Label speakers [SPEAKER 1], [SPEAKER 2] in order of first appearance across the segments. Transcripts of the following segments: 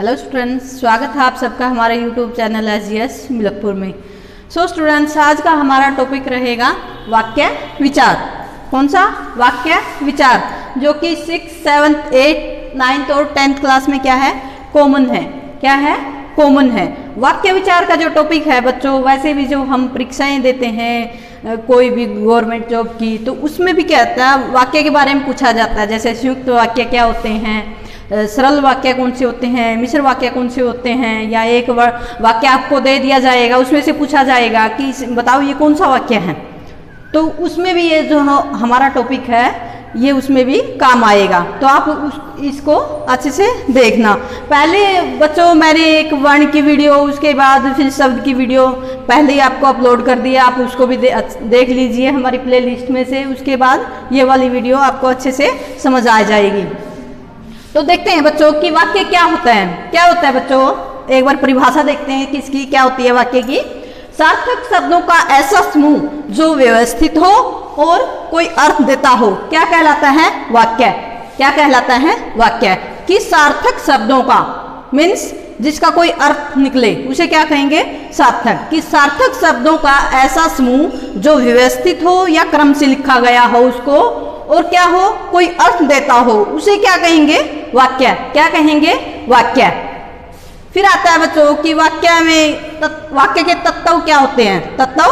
[SPEAKER 1] Hello students, स्वागत है आप सबका हमारे यूट्यूब चैनल SGS मिलकपुर में। स्टूडेंट्स, आज का हमारा टॉपिक रहेगा वाक्य विचार। कौन सा? वाक्य विचार, जो कि 6th, 7th, 8th, 9th और 10th क्लास में क्या है? कॉमन है। क्या है? कॉमन है। वाक्य विचार का जो टॉपिक है बच्चों, वैसे भी जो हम परीक्षाएं देते हैं कोई भी गवर्नमेंट जॉब की, तो उसमें भी क्या होता है, वाक्य के बारे में पूछा जाता है। जैसे संयुक्त वाक्य क्या होते हैं, सरल वाक्य कौन से होते हैं, मिश्र वाक्य कौन से होते हैं, या एक वाक्य आपको दे दिया जाएगा, उसमें से पूछा जाएगा कि बताओ ये कौन सा वाक्य है। तो उसमें भी ये जो हमारा टॉपिक है ये उसमें भी काम आएगा। तो आप इसको अच्छे से देखना। पहले बच्चों मैंने एक वर्ण की वीडियो, उसके बाद फिर शब्द की वीडियो पहले ही आपको अपलोड कर दिया, आप उसको भी देख लीजिए हमारी प्लेलिस्ट में से। उसके बाद ये वाली वीडियो आपको अच्छे से समझ आ जाएगी। तो देखते हैं बच्चों कि वाक्य क्या होता है। क्या होता है बच्चों, एक बार परिभाषा देखते हैं कि इसकी क्या होती है वाक्य की। सार्थक शब्दों का ऐसा समूह जो व्यवस्थित हो और कोई अर्थ देता हो, क्या कहलाता है? वाक्य। क्या कहलाता है? वाक्य। कि सार्थक शब्दों का मीन्स जिसका कोई अर्थ निकले उसे क्या कहेंगे? सार्थक। कि सार्थक शब्दों का ऐसा समूह जो व्यवस्थित हो या क्रम से लिखा गया हो उसको, और क्या हो, कोई अर्थ देता हो, उसे क्या कहेंगे? वाक्य। क्या कहेंगे? वाक्य। फिर आता है बच्चों कि वाक्य में वाक्य के तत्व क्या होते हैं। तत्व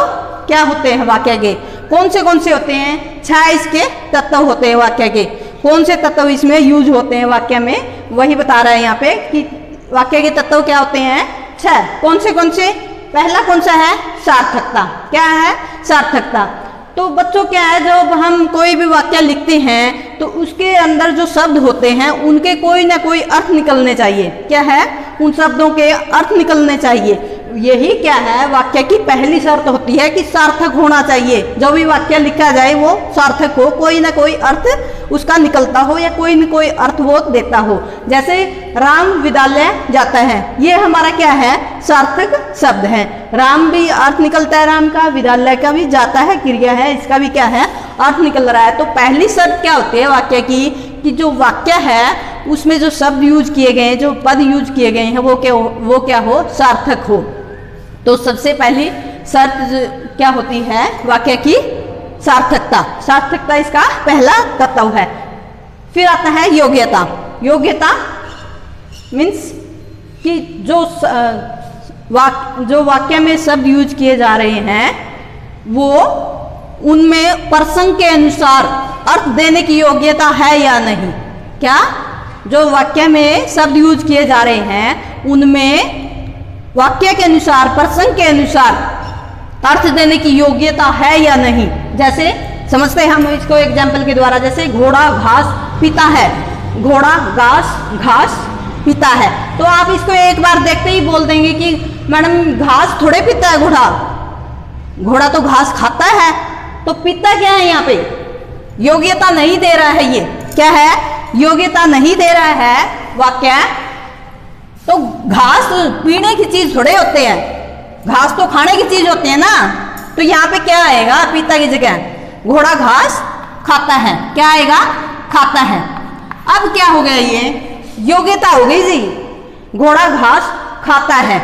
[SPEAKER 1] क्या होते हैं वाक्य के? कौन से होते हैं? 6 इसके तत्व होते हैं वाक्य के। कौन से तत्व इसमें यूज होते हैं वाक्य में, वही बता रहा है यहाँ पे कि वाक्य के तत्व क्या होते हैं? 6। कौन से? पहला कौन सा है? सार्थकता। क्या है? सार्थकता। तो बच्चों क्या है, जब हम कोई भी वाक्य लिखते हैं तो उसके अंदर जो शब्द होते हैं उनके कोई ना कोई अर्थ निकलने चाहिए। क्या है? उन शब्दों के अर्थ निकलने चाहिए। यही क्या है, वाक्य की पहली शर्त होती है कि सार्थक होना चाहिए। जो भी वाक्य लिखा जाए वो सार्थक हो, कोई ना कोई अर्थ उसका निकलता हो या कोई ना कोई अर्थ वो देता हो। जैसे राम विद्यालय जाता है, ये हमारा क्या है? सार्थक शब्द है। राम भी अर्थ निकलता है राम का, विद्यालय का भी जाता है, क्रिया है, इसका भी क्या है? अर्थ निकल रहा है। तो पहली शर्त क्या होती है वाक्य की, कि जो वाक्य है उसमें जो शब्द यूज किए गए हैं, जो पद यूज किए गए हैं, वो क्या हो? सार्थक हो। तो सबसे पहली शर्त क्या होती है वाक्य की? सार्थकता। सार्थकता इसका पहला तत्व है। फिर आता है योग्यता। योग्यता मीन्स कि जो वाक्य में शब्द यूज किए जा रहे हैं वो उनमें प्रसंग के अनुसार अर्थ देने की योग्यता है या नहीं। क्या? जो वाक्य में शब्द यूज किए जा रहे हैं उनमें वाक्य के अनुसार, प्रसंग के अनुसार अर्थ देने की योग्यता है या नहीं। जैसे समझते हैं हम इसको एग्जाम्पल के द्वारा। जैसे घोड़ा घास पीता है। घोड़ा घास पीता है। तो आप इसको एक बार देखते ही बोल देंगे कि मैडम घास थोड़े पीता है घोड़ा, घोड़ा तो घास खाता है। तो पीता क्या है यहाँ पे? योग्यता नहीं दे रहा है। ये क्या है? योग्यता नहीं दे रहा है वाक्य। तो घास पीने की चीज थोड़े होते हैं, घास तो खाने की चीज होती है ना। तो यहाँ पे क्या आएगा पीता की जगह? घोड़ा घास खाता है। क्या आएगा? खाता है। अब क्या हो गया? ये योग्यता हो गई जी। घोड़ा घास खाता है।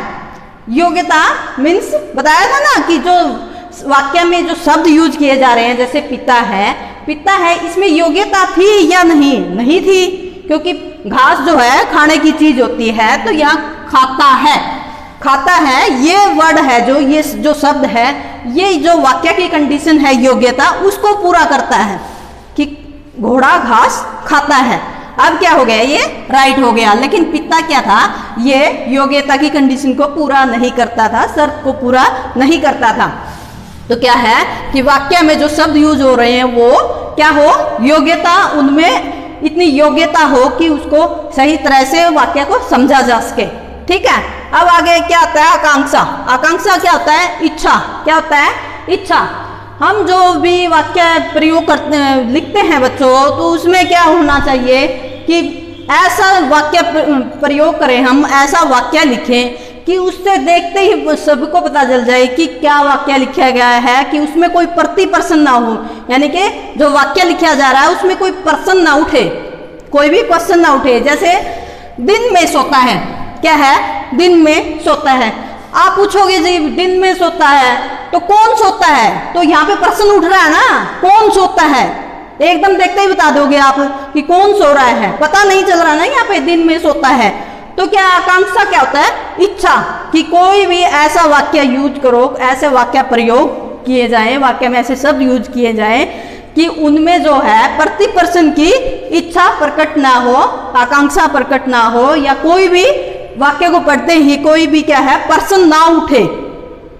[SPEAKER 1] योग्यता मीन्स बताया था ना कि जो वाक्य में जो शब्द यूज किए जा रहे हैं, जैसे पिता है, इसमें योग्यता थी या नहीं? नहीं थी, क्योंकि घास जो है खाने की चीज होती है। तो यहाँ खाता है ये वर्ड है, ये जो शब्द है, ये जो वाक्य की कंडीशन है योग्यता, उसको पूरा करता है कि घोड़ा घास खाता है। अब क्या हो गया? ये राइट हो गया। लेकिन पिता क्या था? ये योग्यता की कंडीशन को पूरा नहीं करता था, शर्त को पूरा नहीं करता था। तो क्या है कि वाक्य में जो शब्द यूज हो रहे हैं वो क्या हो? योग्यता, उनमें इतनी योग्यता हो कि उसको सही तरह से वाक्य को समझा जा सके। ठीक है। अब आगे क्या आता है? आकांक्षा। आकांक्षा क्या होता है? इच्छा। क्या होता है? इच्छा। हम जो भी वाक्य प्रयोग करते लिखते हैं बच्चों, तो उसमें क्या होना चाहिए कि ऐसा वाक्य प्रयोग करें, हम ऐसा वाक्य लिखें कि उससे देखते ही सबको पता चल जाए कि क्या वाक्य लिखा गया है, कि उसमें कोई प्रतिप्रश्न ना हो। यानी कि जो वाक्य लिखा जा रहा है उसमें कोई प्रश्न ना उठे, कोई भी क्वेश्चन ना उठे। जैसे दिन में सोता है, क्या है? दिन में सोता है। आप पूछोगे जी दिन में सोता है तो कौन सोता है? तो यहाँ पे प्रश्न उठ रहा है ना, कौन सोता है? एकदम देखते ही बता दोगे आप कि कौन सो रहा है, पता नहीं चल रहा ना यहाँ पे दिन में सोता है। तो क्या आकांक्षा क्या होता है? इच्छा कि कोई भी ऐसा वाक्य यूज करो, ऐसे वाक्य प्रयोग किए जाए, वाक्य में ऐसे शब्द यूज किए जाए कि उनमें जो है प्रति पर्सन की इच्छा प्रकट ना हो, आकांक्षा प्रकट ना हो, या कोई भी वाक्य को पढ़ते ही कोई भी क्या है प्रश्न ना उठे।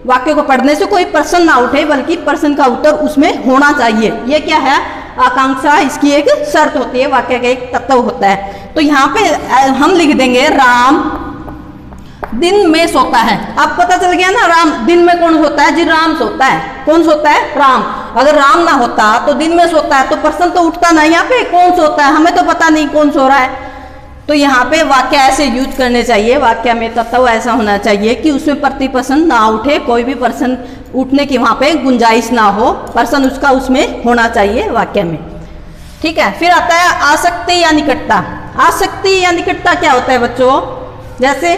[SPEAKER 1] वाक्य को पढ़ने से कोई प्रश्न ना उठे बल्कि प्रश्न का उत्तर उसमें होना चाहिए। ये क्या है? आकांक्षा, इसकी एक शर्त होती है, वाक्य का एक तत्व होता है। तो यहाँ पे हम लिख देंगे राम दिन में सोता है। अब पता चल गया ना, राम दिन में कौन सोता है? जी राम सोता है। कौन सोता है? राम। अगर राम ना होता तो दिन में सोता है तो प्रश्न तो उठता ना यहाँ पे, कौन सोता है? हमें तो पता नहीं कौन सो रहा है। तो यहाँ पे वाक्य ऐसे यूज करने चाहिए, वाक्य में तत्व ऐसा होना चाहिए कि उसमें प्रतिप्रश्न ना उठे, कोई भी प्रश्न उठने की वहाँ पे गुंजाइश ना हो, प्रश्न उसका उसमें होना चाहिए वाक्य में। ठीक है, फिर आता है आसक्ति या निकटता। आसक्ति या निकटता क्या होता है बच्चों? जैसे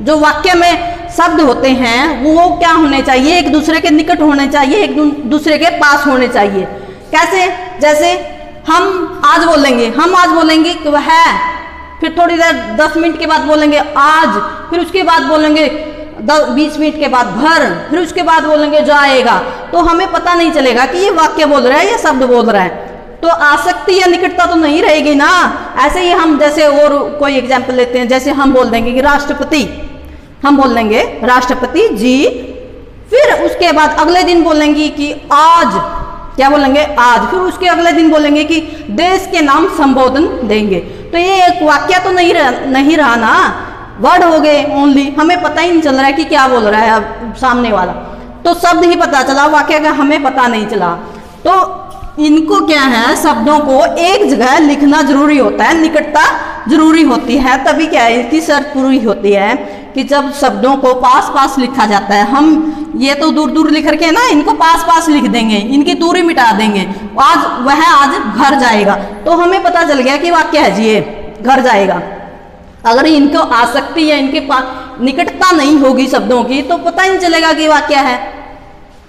[SPEAKER 1] जो वाक्य में शब्द होते हैं वो क्या होने चाहिए? एक दूसरे के निकट होने चाहिए, एक दूसरे के पास होने चाहिए। कैसे? जैसे हम आज बोलेंगे कि वह है, फिर थोड़ी देर 10 मिनट के बाद बोलेंगे आज, फिर उसके बाद बोलेंगे 20 मिनट के बाद भर, फिर उसके बाद बोलेंगे जाएगा। तो हमें पता नहीं चलेगा कि ये वाक्य बोल रहा है या शब्द बोल रहा है। तो आसक्ति या निकटता तो नहीं रहेगी ना। ऐसे ही हम जैसे और कोई एग्जाम्पल लेते हैं, जैसे हम बोल देंगे कि राष्ट्रपति, हम बोल देंगे राष्ट्रपति जी, फिर उसके बाद अगले दिन बोलेंगे कि आज, क्या बोलेंगे? आज। फिर उसके अगले दिन बोलेंगे कि देश के नाम संबोधन देंगे। तो ये एक वाक्य तो नहीं रहा ना, वर्ड हो गए ओनली, हमें पता ही नहीं चल रहा है कि क्या बोल रहा है अब सामने वाला। तो शब्द ही पता चला, वाक्य का हमें पता नहीं चला। तो इनको क्या है, शब्दों को एक जगह लिखना जरूरी होता है, निकटता जरूरी होती है, तभी क्या है इसकी शर्त पूरी होती है कि जब शब्दों को पास पास लिखा जाता है। हम ये तो दूर दूर लिख करके ना इनको पास पास लिख देंगे, इनकी दूरी मिटा देंगे। आज घर जाएगा, तो हमें पता चल गया कि वाक्य है जी ये घर जाएगा। अगर इनको आसक्ति या इनके पास निकटता नहीं होगी शब्दों की तो पता ही नहीं चलेगा कि वाक्य है।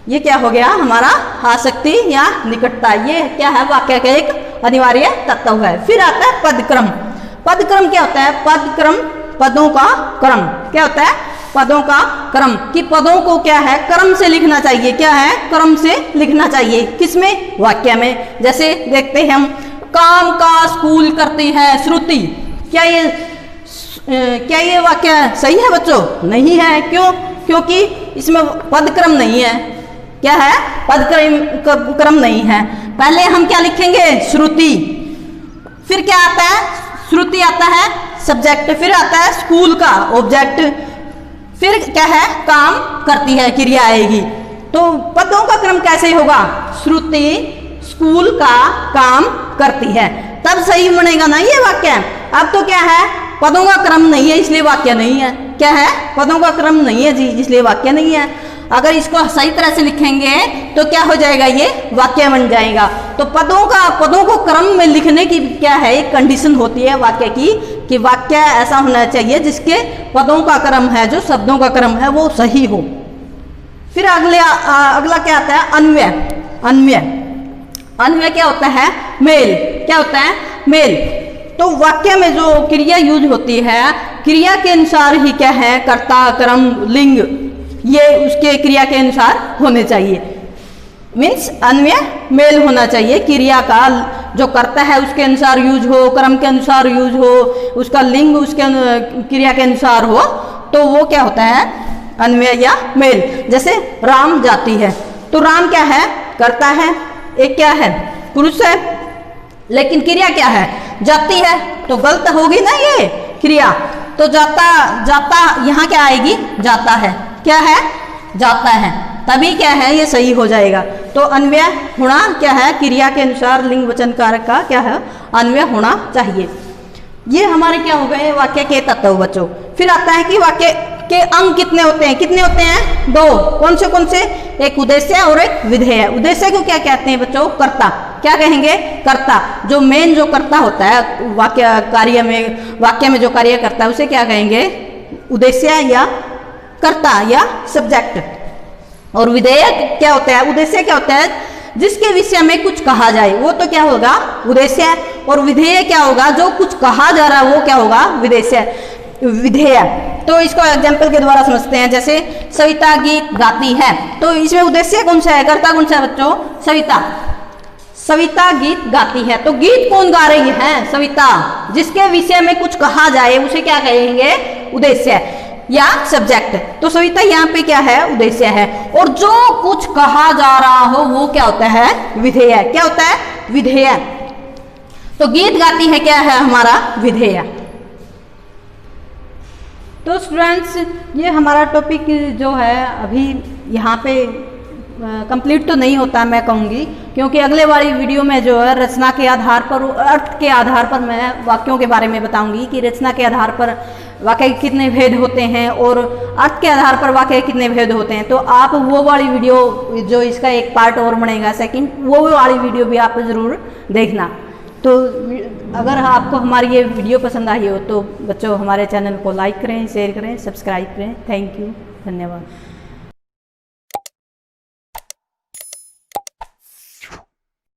[SPEAKER 1] ये क्या हो गया हमारा? आसक्ति या निकटता। ये क्या है? वाक्य का एक अनिवार्य तत्व है। फिर आता है पदक्रम। पदक्रम क्या होता है? पदक्रम पदों का क्रम। क्या होता है? पदों का क्रम। कि पदों को क्या है? क्रम से लिखना चाहिए। क्या है? क्रम से लिखना चाहिए। किसमें? वाक्य में। जैसे देखते हैं हम, काम का स्कूल करती है श्रुति। क्या ये वाक्य सही है बच्चों? नहीं है। क्यों? क्योंकि इसमें पदक्रम नहीं है। क्या है? पदक्रम नहीं है। पहले हम क्या लिखेंगे? श्रुति। फिर क्या आता है? श्रुति आता है सब्जेक्ट, फिर आता है स्कूल का ऑब्जेक्ट, फिर क्या है? काम करती है, क्रिया आएगी। तो पदों का क्रम कैसे होगा? श्रुति स्कूल का काम करती है, तब सही बनेगा ना ये वाक्य। अब तो क्या है? पदों का क्रम नहीं है इसलिए वाक्य नहीं है। क्या है? पदों का क्रम नहीं है जी इसलिए वाक्य नहीं है। अगर इसको सही तरह से लिखेंगे तो क्या हो जाएगा? ये वाक्य बन जाएगा। तो पदों को क्रम में लिखने की क्या है? एक कंडीशन होती है वाक्य की कि वाक्य ऐसा होना चाहिए जिसके पदों का क्रम है, जो शब्दों का क्रम है वो सही हो। फिर अगला क्या आता है? अन्वय। अन्वय अन्वय क्या होता है? मेल। क्या होता है? मेल। तो वाक्य में जो क्रिया यूज होती है, क्रिया के अनुसार ही क्या है? कर्ता, कर्म, लिंग, ये उसके क्रिया के अनुसार होने चाहिए। मीन्स अन्वय मेल होना चाहिए। क्रिया का जो करता है उसके अनुसार यूज हो, कर्म के अनुसार यूज हो, उसका लिंग उसके क्रिया के अनुसार हो, तो वो क्या होता है? अन्वय या मेल। जैसे राम जाती है, तो राम क्या है? करता है, एक क्या है? पुरुष है, लेकिन क्रिया क्या है? जाती है। तो गलत होगी ना ये क्रिया। तो जाता यहाँ क्या आएगी? जाता है। क्या है? जाता है। तभी क्या है? ये सही हो जाएगा। तो अन्वय होना क्या है? क्रिया के अनुसार लिंग वचन कारक का क्या है? अन्वय होना चाहिए। ये हमारे क्या हो गए? वाक्य के तत्व बच्चों। फिर आता है कि वाक्य के अंग कितने होते हैं? कितने होते हैं? 2। कौन से? एक उद्देश्य और एक विधेय। उद्देश्य को क्या कहते हैं बच्चों? कर्ता। क्या कहेंगे? कर्ता। जो मेन जो कर्ता होता है वाक्य में जो कार्य करता है उसे क्या कहेंगे? उद्देश्य या कर्ता या सब्जेक्ट। और विधेय क्या होता है, उद्देश्य क्या होता है, जिसके विषय में कुछ कहा जाए वो तो क्या होगा, उद्देश्य। और विधेय क्या होगा, जो कुछ कहा जा रहा है वो क्या होगा, विधेय। तो इसको एग्जाम्पल के द्वारा समझते हैं। जैसे सविता गीत गाती है, तो इसमें उद्देश्य कौन सा है, कर्ता कौन सा है बच्चों, सविता। सविता गीत गाती है, तो गीत कौन गा रही है, सविता। जिसके विषय में कुछ कहा जाए उसे क्या कहेंगे, उद्देश्य या सब्जेक्ट। तो सविता यहाँ पे क्या है, उद्देश्य है। और जो कुछ कहा जा रहा हो वो क्या होता है, विधेय। क्या होता है, विधेय। तो गीत गाती है क्या है, हमारा विधेय। तो स्टूडेंट्स ये हमारा टॉपिक जो है अभी यहाँ पे कंप्लीट तो नहीं होता मैं कहूँगी, क्योंकि अगले वाली वीडियो में जो है रचना के आधार पर, अर्थ के आधार पर मैं वाक्यों के बारे में बताऊंगी कि रचना के आधार पर वाक्य के कितने भेद होते हैं और अर्थ के आधार पर वाक्य के कितने भेद होते हैं। तो आप वो वाली वीडियो, जो इसका एक पार्ट और बनेगा सेकंड, वो वाली वीडियो भी आप ज़रूर देखना। तो अगर आपको हमारी ये वीडियो पसंद आई हो तो बच्चों हमारे चैनल को लाइक करें, शेयर करें, सब्सक्राइब करें। थैंक यू, धन्यवाद।